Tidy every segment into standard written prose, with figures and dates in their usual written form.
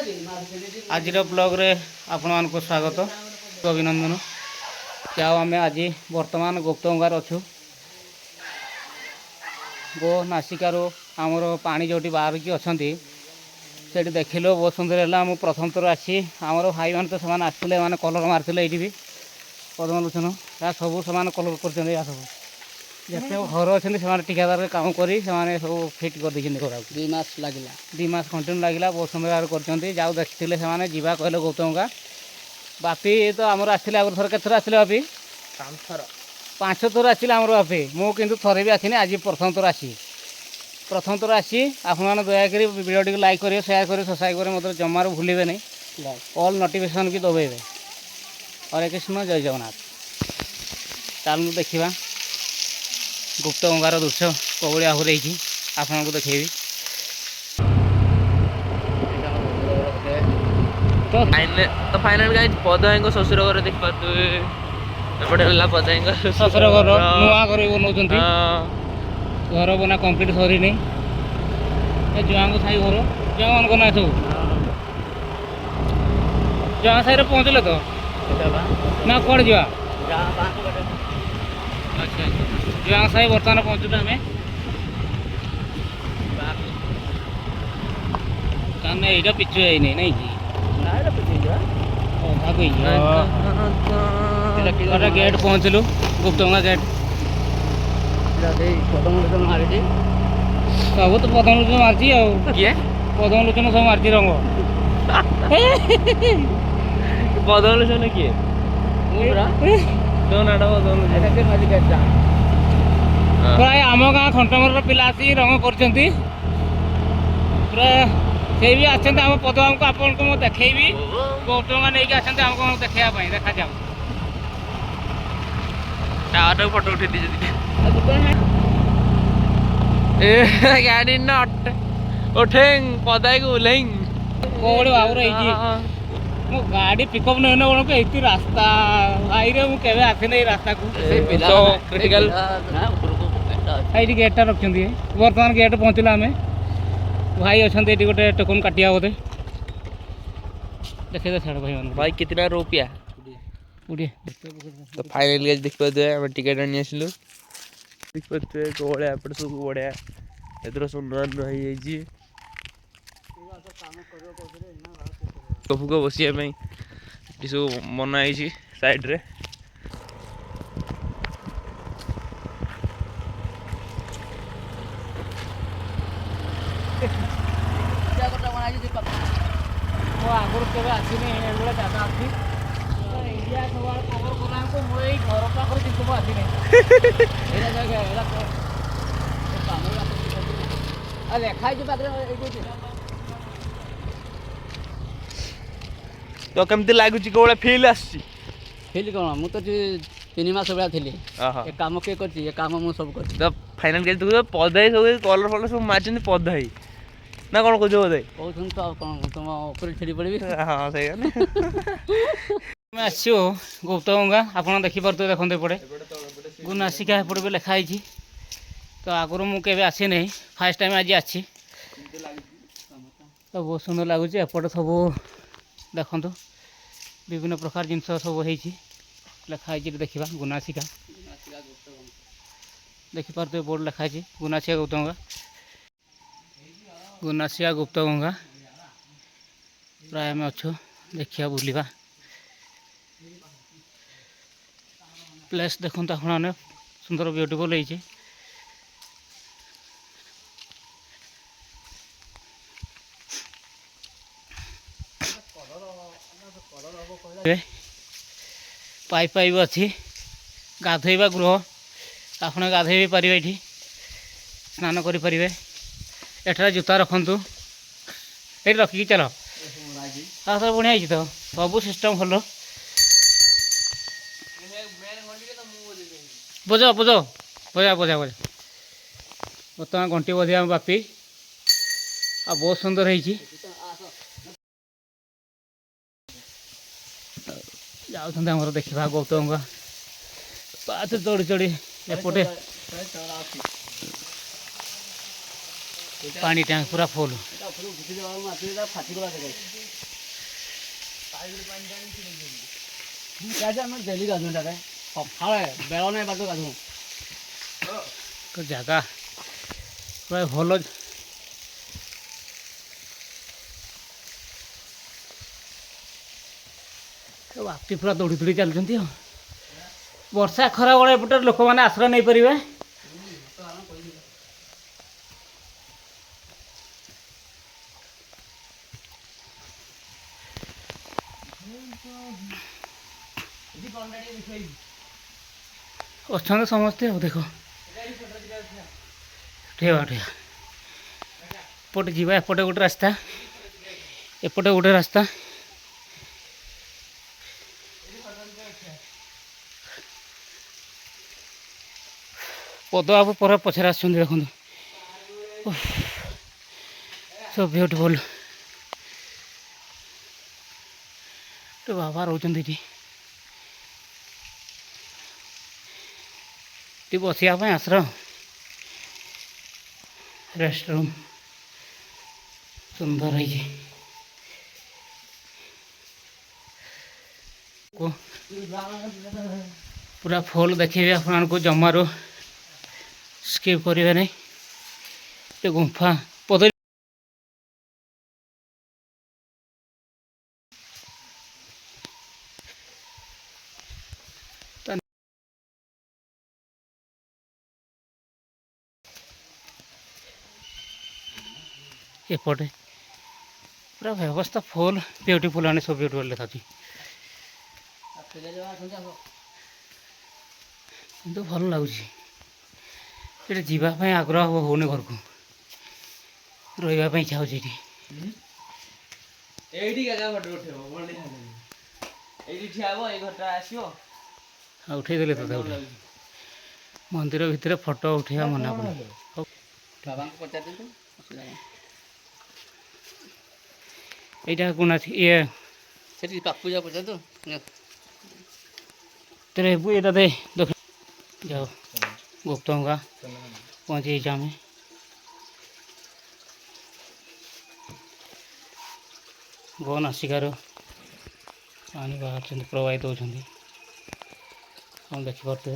आज ब्लॉग रे आपण मान को स्वागत अभिनंदन। क्या आम आज बर्तमान गुप्तगंगार अच्छु गो नासिकार आमर पानी जो बाहर की अच्छा से देखिल बहुत सुंदर है। मुझे प्रथम थर आसी आमर भाई मान तो से आसते मैंने कलर मार्ते ये भी पद्मलोचन या सब से कलर कर सब जिते घर अच्छे से ठिकादार काम कर सब फिट कर दे मास लगे 2 मास कंटिन्यू लगे बहुत सुंदर भाव कर जाऊ देखते से जीवा कहले गौतमगंगा बापी तो आमर आसते आगे थर के आसले बापी 5 थर आसले आमर बापी मुझे थे भी आसनी आज प्रथम थर आसी आपने दयाकोरी वीडियो टी लाइक करेंगे शेयर करेंगे सब्सक्राइब करेंगे मतलब जमार भूलें नहीं ऑल नोटिफिकेशन भी दबेबे। हरे कृष्ण जय जगन्नाथ। चलू देखा गुप्तगंगार दृश्य कौड़ी आहरी आपन को देखेबी। तो फाइनल गाइस पद को ससुर घर देख पाते पद ससुर घर नुआ घर बनाऊँ घर बना कंप्लीट सरी नहीं जुआ को साई घर जुआ मान को ना सब जुआ साई पहुँचले तो ना कौन जा अच्छा जुआ साई बर्तमान पहुँचुँ आम कहीं यहाँ पिछु है नहीं कि गेट पहुँचलु गुप्तगंगा गेट सब तो पद्मलोचन मार्ची पद्मलोचन सब मार्ची रंग पद्मलोचन किए प्राय आम गाँ खंटमर पिला आसी रंग कर से भी आम पदम को आपको देखी गौतमगंगा नहीं आसते आमको देखापी देखा जाऊ टावर फोटो उठे दी गाड़ी नट उठेंग पदाई को उलेंग कौड़ी भाव मो गाड़ी पिकअप नहीं होने को ये रास्ता भाई रे मुझे आसी नहीं रास्ता को क्रिटिकल ये गेटा रखी बर्तमान गेट पहुँचला आम भाई अच्छा ये गोटे टोकन काटिया बोधे देखे छाड़ भाई भाई कितना रुपया तो फाइनल देख पाते हैं टिकेट आनी आसलु देख पाते कौड़िया एपटे सब बढ़िया एथर सब नुआ नुआ कफुक बसाई सब बनाई साइड्रे आगुरी के आसनी जगह अच्छी इंडिया सब कवर कला मुझे घर पाखे जितने आसनी तो कमती लगुच कौन फिल आसी फिल कौन मुझे 3 मास भाया थी कम किए कर काम मुझे सब कर फाइनाल के पदाई सब कलर फलर सब मार्च पदाई ना कौन कह बोधे कहते तो कौन तुम ऊपर छेड़ी पड़ी हाँ सही आसो गुप्तगंगा आप देखिपे देखते एपटे गुनासिका एपटे भी लिखाई तो आगुरी मुझे आसी नहीं फास्ट टाइम आज आसी तो बहुत सुंदर लगुच एपटे सब देखु विभिन्न प्रकार जिनस सब लिखाई देखा गुनासिका देखिपे बोर्ड लिखाई गुनासिका गुप्तगंगा गुनासिया गुप्तगंगा प्राय आम अच्छु देखिया बुलवा प्लेस देखते आपने सुंदर ब्यूटीफुल है पाइप पाइप अच्छी गाधोवा गृह आपने गाधे भी पारे ये स्नान करें एठार जूता रखु ये रखिकी चल हाँ सर बढ़िया तो सब सिस्टम भल बजाओ बजाओ बजा बजा बजा बर्तमान घंटी बजा बापी आ बहुत सुंदर है जाऊँ देखा गौतमगंगा पाँच चढ़ी चढ़ी एपटे पानी टैंक पूरा फुल। डेली गाधुँ तारे सकाଳେ बेल নাই বাটো গাধুँ जगह पूरा भल। बापी पूरा दौड़ी दौड़ी चलुँच। वर्षा खरा बड़े एपटे लोक मैंने आश्रय नहीं पारे। अच्छा समस्ते हो देख ठेवा ठेवा एपटे जीवा एपटे गोटे रास्ता एपटे गोटे रास्ता पद बाबू पर पछार आस देखो सो ब्यूटीफुल तो बाबा रोचंदी बसिया आश्रय रेस्ट रूम सुंदर है पूरा फुल देखिए आपको जमारू स्किप करेंगे नहीं। गुंफा पद एपटे पूरा व्यवस्था फुल ब्यूटीफुल आने सब ब्यूटीफुल देखा किंतु भल लगुच जावाई आग्रह होने घर को रही इच्छा हो उठे देले तो मंदिर भितर फोटो उठा मना पड़े यहाँ कौन ये पूजा पूजा तो तेरे ये दे देख जाओ गुप्त होगा पहुँचे आम गो नासिकार पानी बाहर प्रवाहित होती हम देखिपे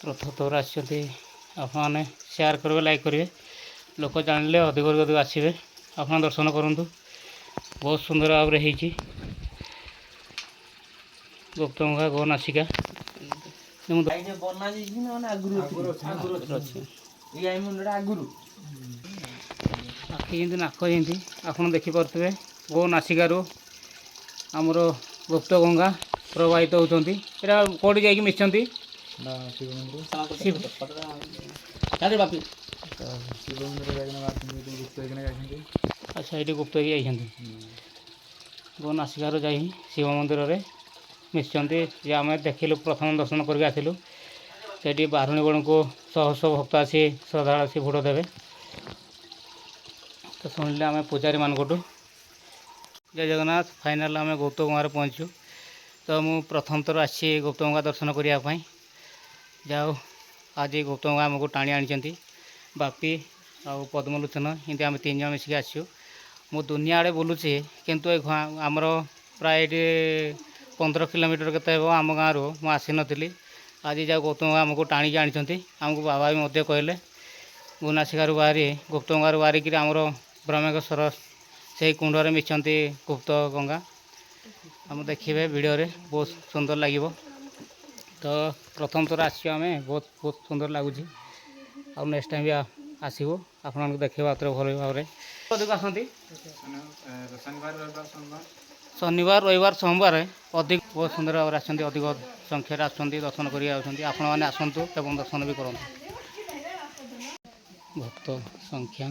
प्रथम थर आसते आपने शेयर करेंगे लाइक करेंगे लोक जानले अधिक अधिक आसवे आप दर्शन करूँ बहुत सुंदर भाव में गुप्तगंगा गो नासिका आखि जमी नाक जमी आप देखिपे गो नासिकार आमर गुप्तगंगा प्रवाहित होती कौटी जा मिशंती अच्छा ये गुप्त ही जाइए गो नासिकार जा शिव मंदिर में मिशंती आम देखिलु प्रथम दर्शन करके आसलु से बारुणी बण को शह शह भक्त आसी श्रद्धा आसी भोट देवे तो शुणिले आम पूजारी मानकटू जय जगन्नाथ फाइनाल आम गुप्तगंगा पहुँचु तो मु प्रथम थर आसी गुप्तगंगा दर्शन करने जाओ आज गुप्तगंगा आमको टाणी आनी बापी आ पद्मलोचन इमती आम तीन जन मिसिक आसु मु दुनिया आड़े बुलूची किंतु आमर प्राय 15 किलोमीटर के आम गाँव मुझे आसी नी आज जा गुप्तगंगा आमको टाणी आनी आमको बाबा भी कहले गुनासिकार बाहरी गुप्तगंगार बाहरिक आमर ब्रह्मेश्वर से कुंडे मिशंती गुप्तगंगा आम देखिए वीडियो रे बहुत सुंदर लगे तो प्रथम थर आम बहुत बहुत सुंदर लगुच और नेक्स्ट टाइम भी आसबू आप देखा भल भाव में अधिक आसती शनिवार रविवार सोमवार अधिक बहुत सुंदर भाव में आसती अधिक संख्यार आसुँच दर्शन कर आसतु एवं दर्शन भी करूँ भक्त संख्या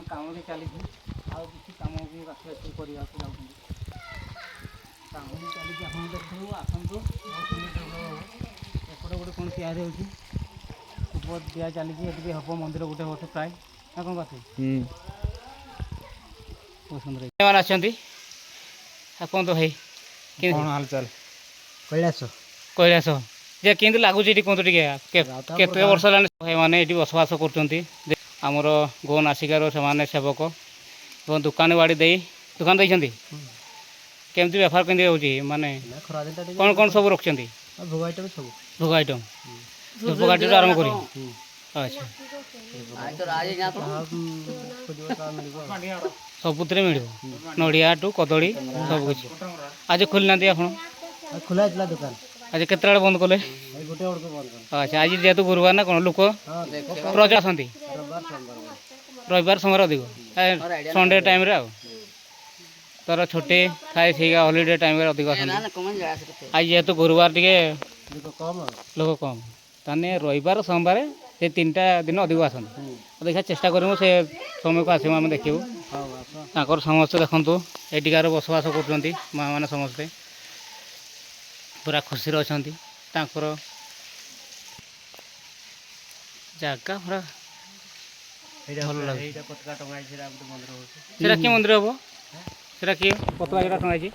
काम चली कम भी बाकी कर ଚାଲିଛି ଆପଣ ଦେଖନ୍ତୁ ଆସନ୍ତୁ ଏପଟେ ଗୋଟେ କ'ଣ ତିଆରି ହେଉଛି ଧୂପ ଦିଆ ଚାଲିଛି ଏଠି ବି ହେବ ମନ୍ଦିର ଗୋଟେ ବର୍ଷ ପ୍ରାୟ ନା କ'ଣ କଥା ବହୁତ ସୁନ୍ଦର ସେମାନେ ଆସିଛନ୍ତି ଆପଣ ତ ଭାଇ କ'ଣ ହାଲଚାଲ କୈଳାସ ଯେ କେମିତି ଲାଗୁଛି ଏଠି କୁହନ୍ତୁ ଟିକେ କେତେ ବର୍ଷ ହେଲାଣି ଭାଇମାନେ ଏଠି ବସବାସ କରୁଛନ୍ତି ଆମର ଗୋ ନାସିକାର ସେମାନେ ସେବକ ଏବଂ ଦୋକାନ ବାଡ଼ି ଦେଇ ଦୋକାନ ଦେଇଛନ୍ତି କେମିତି ବେପାର କେମିତି ହେଉଛି ମାନେ କ'ଣ କ'ଣ ସବୁ ରଖୁଛନ୍ତି ଭୋଗ ଆଇଟମ୍ ଧୂପ କାଠିରୁ ଆରମ୍ଭ କରି ଆଚ୍ଛା ସବୁଥିରେ ମିଳିବ ନଡ଼ିଆଠୁ କଦଳୀ ସବୁକିଛି ଆଜି ଖୋଲିନାହାନ୍ତି ଆପଣ ଖୋଲା ହେଇଥିଲା ଦୋକାନ ଆଜି କେତେବେଳେ ବନ୍ଦ କଲେ ଆଚ୍ଛା ଆଜି ଯେହେତୁ ଗୁରୁବାର ନା କ'ଣ ଲୋକ ରଜ ଆସନ୍ତି ରବିବାର ସମୟରେ ଅଧିକ ସଣ୍ଡେ ଟାଇମ୍ରେ ଆଉ ତାର ଛୁଟି ଥାଏ ସେଇଆ ହଲିଡେ ଟାଇମ୍ରେ ଅଧିକ ଆସନ୍ତି ଆଜି ଯେହେତୁ ଗୁରୁବାର ଟିକେ ଲୋକ କମ୍ ତାହେଲେ ରବିବାର ସୋମବାର ସେ 3ଟା ଦିନ ଅଧିକ ଆସନ୍ତି ଦେଖିବା ଚେଷ୍ଟା କରିବୁ ସେ ସମୟକୁ ଆସିବୁ ଆମେ ଦେଖିବୁ ତାଙ୍କର ସମସ୍ତେ ଦେଖନ୍ତୁ ଏଠିକାର ବସବାସ କରୁଛନ୍ତି ମାଆ ମାନେ ସମସ୍ତେ ପୁରା ଖୁସିରେ ଅଛନ୍ତି ତାଙ୍କର ଜାଗା ପୁରା ଭଲ ଲାଗୁଛି ସେଇଟା କି ମନ୍ଦିର ହେବ ସେଇଟା କିଏ ପତାକା ଯେଉଁଟା ଟଣାଇଛି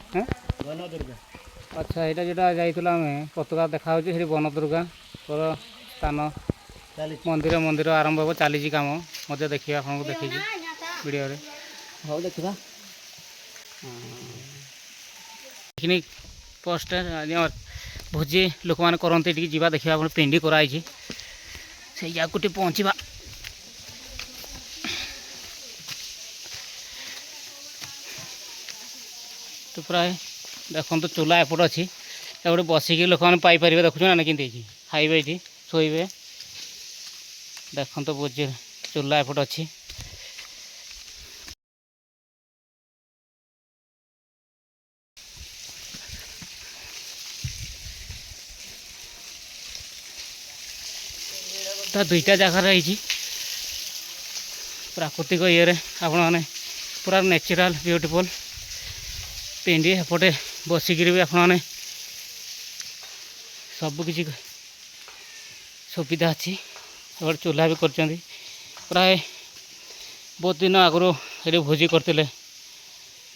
ଆଚ୍ଛା ଏଇଟା ଯେଉଁଟା ଯାଇଥିଲୁ ଆମେ ପତାକା ଦେଖାହେଉଛି ସେଠି ବନ ଦୁର୍ଗାଙ୍କର ସ୍ଥାନ ମନ୍ଦିର ଆରମ୍ଭ ହେବ ଚାଲିଛି କାମ ମଧ୍ୟ ଦେଖିବା ଆପଣଙ୍କୁ ଦେଖିଛି ଭିଡ଼ିଓରେ ହଉ ଦେଖିବା ପିକନିକ୍ ପୋଷ୍ଟ ଭୋଜି ଲୋକମାନେ କରନ୍ତି ଟିକେ ଯିବା ଦେଖିବା ଆପଣ ପିଣ୍ଡି କରାହେଇଛି ସେଇ ଜାଗାକୁ ଟିକେ ପହଞ୍ଚିବା ତ ପ୍ରାୟ ଦେଖନ୍ତୁ ଚୁଲା ଏପଟେ ଅଛି ଏପଟେ ବସିକି ଲୋକମାନେ ପାଇପାରିବେ ଦେଖୁଛୁ ନା କେମିତି ହେଇଛି ଖାଇବେ ଏଠି ଶୋଇବେ ଦେଖନ୍ତୁ ଭୋଜି ଚୁଲା ଏପଟେ ଅଛି ତା 2ଟା ଜାଗାରେ ହେଇଛି ପ୍ରାକୃତିକ ଇଏରେ ଆପଣମାନେ ପୁରା ନ୍ୟାଚୁରାଲ୍ ବିୟୁଟିଫୁଲ୍ ପିଣ୍ଡି ଏପଟେ ବସିକିରି ବି ଆପଣମାନେ ସବୁକିଛି ସୁବିଧା ଅଛି ଏପଟେ ଚୁଲା ବି କରିଛନ୍ତି ପ୍ରାୟ ବହୁତ ଦିନ ଆଗରୁ ଏଠି ଭୋଜି କରିଥିଲେ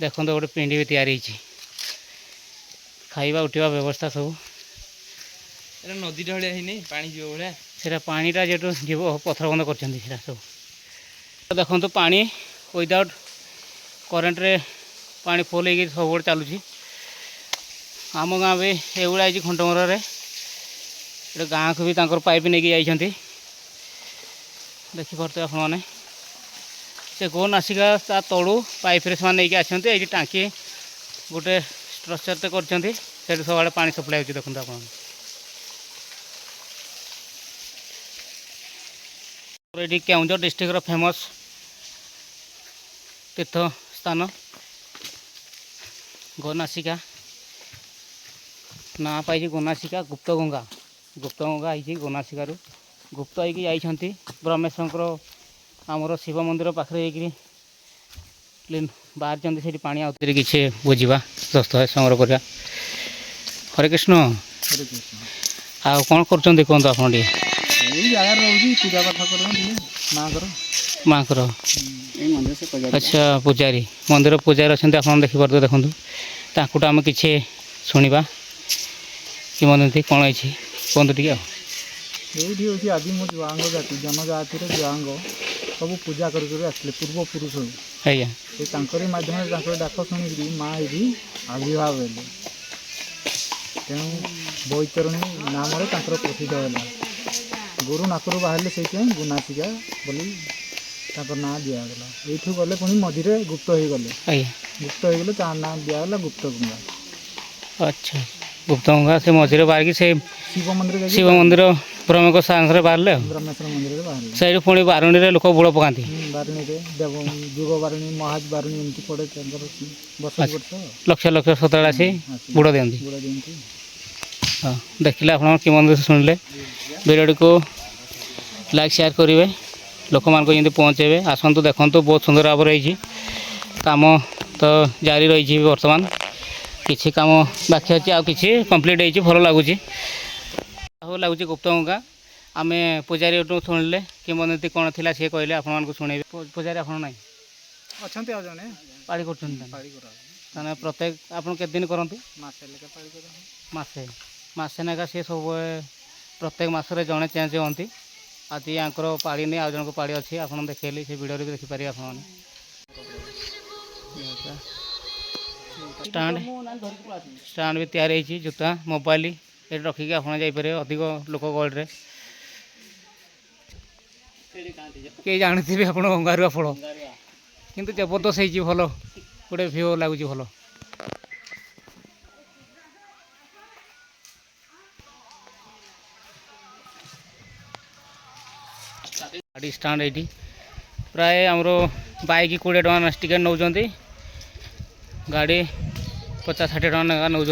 ଦେଖନ୍ତୁ ଗୋଟେ ପିଣ୍ଡି ବି ତିଆରି ହେଇଛି ଖାଇବା ଉଠିବା ବ୍ୟବସ୍ଥା ସବୁ ଏଇଟା ନଦୀଟା ଭଳିଆ ହେଇନି ପାଣି ଯିବ ଭଳିଆ ସେଇଟା ପାଣିଟା ଯେହେତୁ ଯିବ ପଥର ବନ୍ଦ କରିଛନ୍ତି ସେଇଟା ସବୁ ଦେଖନ୍ତୁ ପାଣି ୱିଦାଉଟ୍ କରେଣ୍ଟରେ ପାଣି ଫୁଲ୍ ହେଇକି ସବୁବେଳେ ଚାଲୁଛି ଆମ ଗାଁ ବି ଏଇଭଳିଆ ହେଇଛି ଖଣ୍ଡମରରେ ଏଇଟା ଗାଁକୁ ବି ତାଙ୍କର ପାଇପ୍ ନେଇକି ଯାଇଛନ୍ତି ଦେଖିପାରୁଥିବେ ଆପଣମାନେ ସେ ଗୋ ନାସିକା ତା ତଳୁ ପାଇପ୍ରେ ସେମାନେ ନେଇକି ଆସିଛନ୍ତି ଏଇଠି ଟାଙ୍କି ଗୋଟେ ଷ୍ଟ୍ରକ୍ଚରଟେ କରିଛନ୍ତି ସେଇଠୁ ସବୁଆଡ଼େ ପାଣି ସପ୍ଲାଏ ହେଉଛି ଦେଖନ୍ତୁ ଆପଣ ଏଠି କେଉଁଝର ଡିଷ୍ଟ୍ରିକ୍ଟର ଫେମସ୍ ତୀର୍ଥ ସ୍ଥାନ ଗୋନାସିକା ନାଁ ପାଇଛି ଗୋନାସିକା ଗୁପ୍ତଗଙ୍ଗା ହେଇଛି ଗୋନାସିକାରୁ ଗୁପ୍ତ ହେଇକି ଯାଇଛନ୍ତି ବ୍ରହ୍ମେଶ୍ୱରଙ୍କର ଆମର ଶିବ ମନ୍ଦିର ପାଖରେ ହେଇକିରି ବାହାରିଛନ୍ତି ସେଠି ପାଣି ଆଉଥରେ କିଛି ବୁଝିବା ଦସ୍ତ ସଂଗ୍ରହ କରିବା ହରେ କୃଷ୍ଣ ଆଉ କ'ଣ କରୁଛନ୍ତି କୁହନ୍ତୁ ଆପଣ ଟିକେ ଏଇ ଜାଗାରେ ରହୁଛି ପୂଜା ପାଠ କରନ୍ତି ମାଙ୍କର ଆଚ୍ଛା ପୂଜାରୀ ମନ୍ଦିର ପୂଜାରୀ ଅଛନ୍ତି ଆପଣ ଦେଖିପାରୁଥିବେ ଦେଖନ୍ତୁ ତାଙ୍କଠୁ ଆମେ କିଛି ଶୁଣିବା କିମ୍ବଦନ୍ତୀ କ'ଣ ହେଇଛି କୁହନ୍ତୁ ଟିକେ ଆଉ ଏଇଠି ହେଉଛି ଆଜି ମୋ ଜୁଆଙ୍ଗ ଜାତି ଜନଜାତିର ଜୁଆଙ୍ଗ ସବୁ ପୂଜା କରି ଆସିଥିଲେ ପୂର୍ବପୁରୁଷ ଆଜ୍ଞା ସେ ତାଙ୍କରି ମାଧ୍ୟମରେ ତାଙ୍କର ଡାକ ଶୁଣିକିରି ମା ଏଇଠି ଆବିର୍ଭାବ ହେଲେ ତେଣୁ ବୈତରଣୀ ନାମରେ ତାଙ୍କର ପ୍ରସିଦ୍ଧ ହେଲା ଗୋରୁ ନାକରୁ ବାହାରିଲେ ସେଇଥିପାଇଁ ଗୁନାସିକା ବୋଲି ତାଙ୍କର ନାଁ ଦିଆଗଲା ଏଇଠୁ ଗଲେ ପୁଣି ମଝିରେ ଗୁପ୍ତ ହେଇଗଲେ ଗୁପ୍ତ ହେଇଗଲେ ତା ନାଁ ଦିଆଗଲା ଗୁପ୍ତଗଙ୍ଗା ଆଚ୍ଛା ଗୁପ୍ତଗଙ୍ଗା ସେ ମଝିରେ ବାହାରିକି ସେ ଶିବ ମନ୍ଦିର ବ୍ରହ୍ମଙ୍କ ସାଙ୍ଗରେ ବାହାରିଲେ ବ୍ରହ୍ମେଶ୍ୱର ମନ୍ଦିରରେ ବାହାରିଲେ ସେଇଠୁ ପୁଣି ବାରୁଣୀରେ ଲୋକ ବୁଡ଼ ପକାନ୍ତି ବାରୁଣୀରେ ଯୁଗ ବାରୁଣୀ ମହାଜ ବାରୁଣୀ ଏମିତି ପଡ଼େ ତାଙ୍କର ବର୍ଷ ଲକ୍ଷ ଲକ୍ଷ ଶ୍ରଦ୍ଧାଳୁ ଆସି ବୁଡ଼ ଦିଅନ୍ତି ହଁ ଦେଖିଲେ ଆପଣ କିମ୍ବଦନ୍ତୀ ଶୁଣିଲେ ଭିଡ଼ିଓଟିକୁ ଲାଇକ୍ ସେୟାର କରିବେ ଲୋକମାନଙ୍କୁ ଯେମିତି ପହଞ୍ଚାଇବେ ଆସନ୍ତୁ ଦେଖନ୍ତୁ ବହୁତ ସୁନ୍ଦର ଭାବରେ ହେଇଛି କାମ ତ ଜାରି ରହିଛି ବର୍ତ୍ତମାନ किसी काम बाकी अच्छे आउ कि कम्प्लीट होती भल लगुच भल लगुच गुप्तगंगा आम पूजारी शुणिले किंवदंती कौन थी सी कहले आपको शुणे पूजारी आप ना अच्छा आज जने पाड़ी कर पाड़ी करा प्रत्येक आप केते दिन करती मासे लेके पाड़ी करा मसे मसे नाका सी सब प्रत्येक मसरे जड़े चेंज होती आज यांकर पाड़ी नहीं आज जन को पाड़ी अच्छी आप देखिए से वीडियो भी देखिपारे आप स्टाण्ड स्टाण्ड भी तैयारी जूता मोबाइल ये रखिकी आप जापर अधिक लोक गहली कई जानते आप अंगारुआ फल किंतु जबरदस्त हो भल गोटे भ्यू लगुच भल गाड़ी स्टाण्ड ये प्राय आमर बाइक 20 टका टिकेट नौ गाड़ी 50-60 टका नौ